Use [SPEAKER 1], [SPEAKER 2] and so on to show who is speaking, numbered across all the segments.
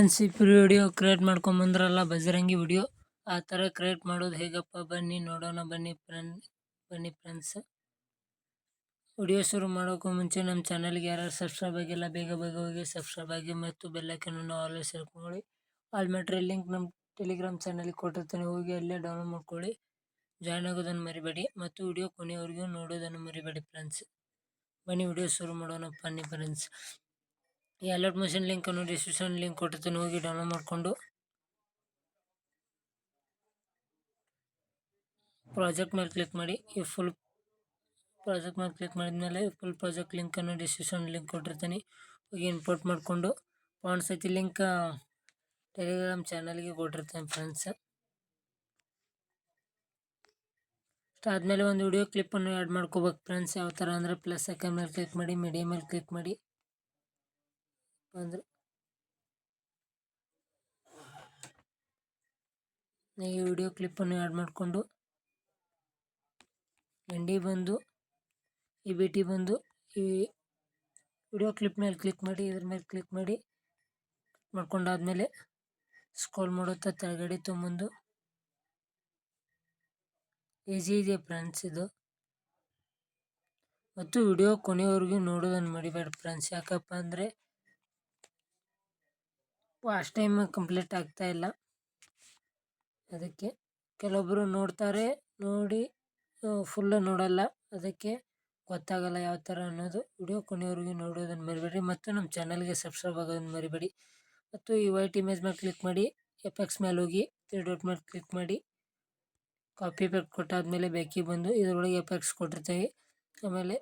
[SPEAKER 1] Friends, video create ಮಾಡ್ಕೊಂಬಂದ್ರಲ್ಲ Bajrangi video, ಆ ಥರ ಕ್ರಿಯೇಟ್ ಮಾಡೋದು ಹೇಗಪ್ಪ ಬನ್ನಿ ನೋಡೋಣ. ಬನ್ನಿ ಫ್ರೆಂಡ್ಸ್, ವಿಡಿಯೋ ಶುರು ಮಾಡೋಕ್ಕೂ ಮುಂಚೆ ನಮ್ಮ ಚಾನಲ್ಗೆ ಯಾರು ಸಬ್ಸ್ಕ್ರೈಬ್ ಆಗಿಲ್ಲ ಬೇಗ ಹೋಗಿ ಸಬ್ಸ್ಕ್ರೈಬ್ ಆಗಿ ಮತ್ತು ಬೆಲ್ಲೈಕನ್ನು ಆಲ್ವೇಸ್ ಸೇರ್ಕೊಳ್ಳಿ. ಆಲ್ ಮ್ಯಾಟ್ರಿ ಲಿಂಕ್ ನಮ್ಮ ಟೆಲಿಗ್ರಾಮ್ ಚಾನಲ್ಗೆ ಕೊಟ್ಟಿರ್ತೀನಿ, ಹೋಗಿ ಅಲ್ಲೇ ಡೌನ್ಲೋಡ್ ಮಾಡ್ಕೊಳ್ಳಿ. ಜಾಯ್ನ್ ಆಗೋದನ್ನು ಮರಿಬೇಡಿ ಮತ್ತು ವಿಡಿಯೋ ಕೊನೆಯವರೆಗೂ ನೋಡೋದನ್ನು ಮರಿಬೇಡಿ ಫ್ರೆಂಡ್ಸ್. ಬನ್ನಿ ವಿಡಿಯೋ ಶುರು ಮಾಡೋಣ ಬನ್ನಿ ಫ್ರೆಂಡ್ಸ್. ಈ ಅಲರ್ಟ್ ಮೋಷನ್ ಲಿಂಕನ್ನು ಡಿಸ್ಕ್ರಿಪ್ಷನ್ ಲಿಂಕ್ ಕೊಟ್ಟಿರ್ತೀನಿ, ಹೋಗಿ ಡೌನ್ಲೋಡ್ ಮಾಡಿಕೊಂಡು ಪ್ರಾಜೆಕ್ಟ್ ಮೇಲೆ ಕ್ಲಿಕ್ ಮಾಡಿ. ಈ ಫುಲ್ ಪ್ರಾಜೆಕ್ಟ್ ಮೇಲೆ ಕ್ಲಿಕ್ ಮಾಡಿದ್ಮೇಲೆ ಫುಲ್ ಪ್ರಾಜೆಕ್ಟ್ ಲಿಂಕನ್ನು ಡಿಸ್ಕ್ರಿಪ್ಷನ್ ಲಿಂಕ್ ಕೊಟ್ಟಿರ್ತೀನಿ, ಹೋಗಿ ಇಂಪೋರ್ಟ್ ಮಾಡಿಕೊಂಡು ಫಾಂಟ್ಸ್ ಐತಿ ಲಿಂಕ್ ಟೆಲಿಗ್ರಾಮ್ ಚಾನಲ್ಗೆ ಕೊಟ್ಟಿರ್ತೀನಿ ಫ್ರೆಂಡ್ಸ್. ಅದಾದಮೇಲೆ ಒಂದು ವಿಡಿಯೋ ಕ್ಲಿಪ್ಪನ್ನು ಆ್ಯಡ್ ಮಾಡ್ಕೋಬೇಕು ಫ್ರೆಂಡ್ಸ್. ಯಾವ ಥರ ಅಂದರೆ ಪ್ಲಸ್ ಐಕಾನ್ ಮೇಲೆ ಕ್ಲಿಕ್ ಮಾಡಿ, ಮೀಡಿಯಾ ಮೇಲೆ ಕ್ಲಿಕ್ ಮಾಡಿ. ಅಂದರೆ ಈ ವಿಡಿಯೋ ಕ್ಲಿಪ್ಪನ್ನು ಆ್ಯಡ್ ಮಾಡಿಕೊಂಡು ಎಂಡಿ ಬಂದು ಈ ಬಿಟಿ ಬಂದು ಈ ವಿಡಿಯೋ ಕ್ಲಿಪ್ ಮೇಲೆ ಕ್ಲಿಕ್ ಮಾಡಿ, ಇದ್ರ ಮೇಲೆ ಕ್ಲಿಕ್ ಮಾಡಿ ಮಾಡ್ಕೊಂಡಾದ್ಮೇಲೆ ಸ್ಕ್ರೋಲ್ ಮಾಡುತ್ತಾ ಕೆಳಗಡೆ ತೊಗೊಂಬಂದು ಈಸಿ ಇದೆ ಫ್ರೆಂಡ್ಸ್ ಇದು. ಮತ್ತು ವಿಡಿಯೋ ಕೊನೆಯವರೆಗೂ ನೋಡೋದನ್ನು ಮರಿಬೇಡಿ ಫ್ರೆಂಡ್ಸ್. ಯಾಕಪ್ಪ ಅಂದರೆ ವಾಚ್ ಟೈಮ್ ಕಂಪ್ಲೀಟ್ ಆಗ್ತಾ ಇಲ್ಲ, ಅದಕ್ಕೆ ಕೆಲವೊಬ್ಬರು ನೋಡ್ತಾರೆ, ನೋಡಿ ಫುಲ್ಲು ನೋಡಲ್ಲ, ಅದಕ್ಕೆ ಗೊತ್ತಾಗಲ್ಲ ಯಾವ ಥರ ಅನ್ನೋದು. ವಿಡಿಯೋ ಕೊನೆಯವರೆಗೂ ನೋಡೋದನ್ನು ಮರಿಬೇಡಿ ಮತ್ತು ನಮ್ಮ ಚಾನಲ್ಗೆ ಸಬ್ಸ್ಕ್ರೈಬ್ ಆಗೋದನ್ನು ಮರಿಬೇಡಿ. ಮತ್ತು ಈ ವೈಟ್ ಇಮೇಜ್ ಮೇಲೆ ಕ್ಲಿಕ್ ಮಾಡಿ, ಎಫೆಕ್ಟ್ಸ್ ಮೇಲೆ ಹೋಗಿ 3 ಡಾಟ್ ಮೇಲೆ ಕ್ಲಿಕ್ ಮಾಡಿ, ಕಾಪಿ ಎಫೆಕ್ಟ್ ಕೊಟ್ಟಾದಮೇಲೆ ಬೇಕಿ ಬಂದು ಇದರೊಳಗೆ ಎಫೆಕ್ಟ್ಸ್ ಕೊಟ್ಟಿರ್ತೀವಿ. ಆಮೇಲೆ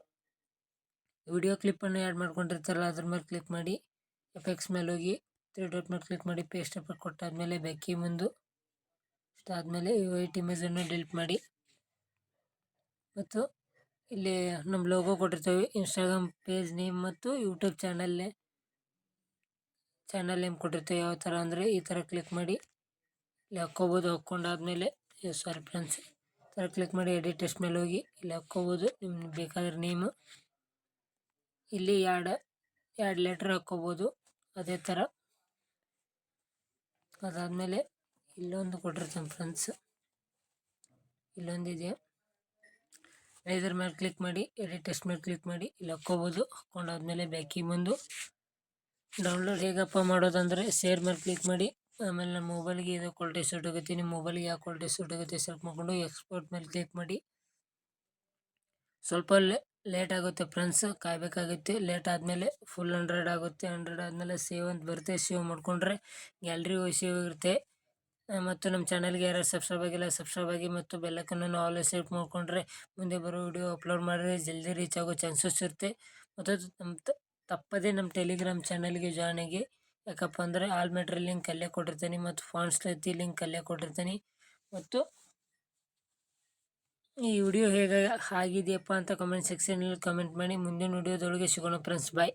[SPEAKER 1] ವಿಡಿಯೋ ಕ್ಲಿಪ್ಪನ್ನು ಆ್ಯಡ್ ಮಾಡ್ಕೊಂಡಿರ್ತಾರಲ್ಲ ಅದ್ರ ಮೇಲೆ ಕ್ಲಿಕ್ ಮಾಡಿ, ಎಫೆಕ್ಟ್ಸ್ ಮೇಲೆ ಹೋಗಿ 3 ಡಾಟ್ ಮೇಲೆ ಕ್ಲಿಕ್ ಮಾಡಿ, ಪೇಸ್ಟ್ ಎಫೆಕ್ಟ್ ಕೊಟ್ಟಾದಮೇಲೆ ಬೇಕಿ ಬಂದು ಅದಾದಮೇಲೆ ಈ ವೈಟ್ ಇಮೇಜನ್ನು ಡಿಲೀಟ್ ಮಾಡಿ. ಮತ್ತು ಇಲ್ಲಿ ನಮ್ಮ ಲೋಗೋ ಕೊಟ್ಟಿರ್ತೀವಿ, ಇನ್ಸ್ಟಾಗ್ರಾಮ್ ಪೇಜ್ ನೇಮ್ ಮತ್ತು ಯೂಟ್ಯೂಬ್ ಚಾನಲ್ ನೇಮ್ ಕೊಟ್ಟಿರ್ತೀವಿ. ಯಾವ ಥರ ಅಂದರೆ ಈ ಥರ ಕ್ಲಿಕ್ ಮಾಡಿ ಇಲ್ಲಿ ಹಾಕ್ಕೋಬೋದು. ಹಾಕ್ಕೊಂಡಾದ್ಮೇಲೆ ಸಾರಿ ಫ್ರೆಂಡ್ಸ್, ಈ ಥರ ಕ್ಲಿಕ್ ಮಾಡಿ ಎಡಿಟ್ ಟೆಕ್ಸ್ಟ್ ಮೇಲೆ ಹೋಗಿ ಇಲ್ಲಿ ಹಾಕ್ಕೋಬೋದು ನಿಮ್ಗೆ ಬೇಕಾದ್ರೆ ನೇಮು. ಇಲ್ಲಿ ಎರಡು ಲೆಟ್ರ್ ಹಾಕ್ಕೋಬೋದು ಅದೇ ಥರ. ಅದಾದಮೇಲೆ ಇಲ್ಲೊಂದು ಕೊಟ್ಟಿರ್ತೀನಿ ಫ್ರೆಂಡ್ಸ್, ಇಲ್ಲೊಂದಿದೆ, ಇದ್ರ ಮೇಲೆ ಕ್ಲಿಕ್ ಮಾಡಿ ಎಡಿಟ್ ಟೆಕ್ಸ್ಟ್ ಮೇಲೆ ಕ್ಲಿಕ್ ಮಾಡಿ ಇಲ್ಲಿ ಹಾಕ್ಕೋಬೋದು. ಹಾಕ್ಕೊಂಡಾದ್ಮೇಲೆ ಬ್ಯಾಕಿ ಬಂದು ಡೌನ್ಲೋಡ್ ಹೇಗಪ್ಪ ಮಾಡೋದಂದರೆ ಶೇರ್ ಮೇಲೆ ಕ್ಲಿಕ್ ಮಾಡಿ, ಆಮೇಲೆ ನಮ್ಮ ಮೊಬೈಲ್ಗೆ ಇದು ಕ್ವಾಲಿಟಿ ಸೂಟ್ ಆಗುತ್ತೆ, ನಿಮ್ಮ ಮೊಬೈಲ್ಗೆ ಯಾವ ಕ್ವಾಲಿಟಿ ಸೂಟ್ ಆಗುತ್ತೆ ಸೆಲೆಕ್ಟ್ ಮಾಡಿಕೊಂಡು ಎಕ್ಸ್ಪೋರ್ಟ್ ಮೇಲೆ ಕ್ಲಿಕ್ ಮಾಡಿ. ಸ್ವಲ್ಪ ಲೇಟ್ ಆಗುತ್ತೆ ಫ್ರೆಂಡ್ಸ್, ಕಾಯಬೇಕಾಗುತ್ತೆ. ಲೇಟ್ ಆದಮೇಲೆ ಫುಲ್ 100 ಆಗುತ್ತೆ. 100 ಆದಮೇಲೆ ಸೇವ್ ಅಂತ ಬರುತ್ತೆ, ಸೇವ್ ಮಾಡಿಕೊಂಡ್ರೆ ಗ್ಯಾಲರಿ ಸೇವ್ ಇರುತ್ತೆ. ಮತ್ತು ನಮ್ಮ ಚಾನಲ್ಗೆ ಯಾರು ಸಬ್ಸ್ಕ್ರೈಬ್ ಆಗಿಲ್ಲ ಸಬ್ಸ್ಕ್ರೈಬ್ ಆಗಿ ಮತ್ತು ಬೆಲ್ಲೈಕನ್ನು ಆಲ್ವೇಸ್ ಸೆಲೆಕ್ಟ್ ಮಾಡಿಕೊಂಡ್ರೆ ಮುಂದೆ ಬರೋ ವಿಡಿಯೋ ಅಪ್ಲೋಡ್ ಮಾಡಿದ್ರೆ ಜಲ್ದಿ ರೀಚ್ ಆಗೋ ಚಾನ್ಸಸ್ ಇರುತ್ತೆ. ಮತ್ತು ನಮ್ಮ ತಪ್ಪದೇ ನಮ್ಮ ಟೆಲಿಗ್ರಾಮ್ ಚಾನಲ್ಗೆ ಜಾಯ್ನ್ ಆಗಿ. ಯಾಕಪ್ಪ ಅಂದರೆ ಆಲ್ ಮ್ಯಾಟ್ರಿ ಲಿಂಕ್ ಅಲ್ಲೇ ಕೊಟ್ಟಿರ್ತೀನಿ ಮತ್ತು ಫಾಂಟ್ಸ್ ಐತಿ ಲಿಂಕ್ ಅಲ್ಲೇ ಕೊಟ್ಟಿರ್ತೀನಿ. ಮತ್ತು ಈ ವಿಡಿಯೋ ಹೇಗೆ ಆಗಿದೆಯಪ್ಪ ಅಂತ ಕಮೆಂಟ್ ಸೆಕ್ಷನಲ್ಲಿ ಕಮೆಂಟ್ ಮಾಡಿ. ಮುಂದಿನ ವಿಡಿಯೋದೊಳಗೆ ಸಿಗೋಣ ಫ್ರೆಂಡ್ಸ್, ಬಾಯ್.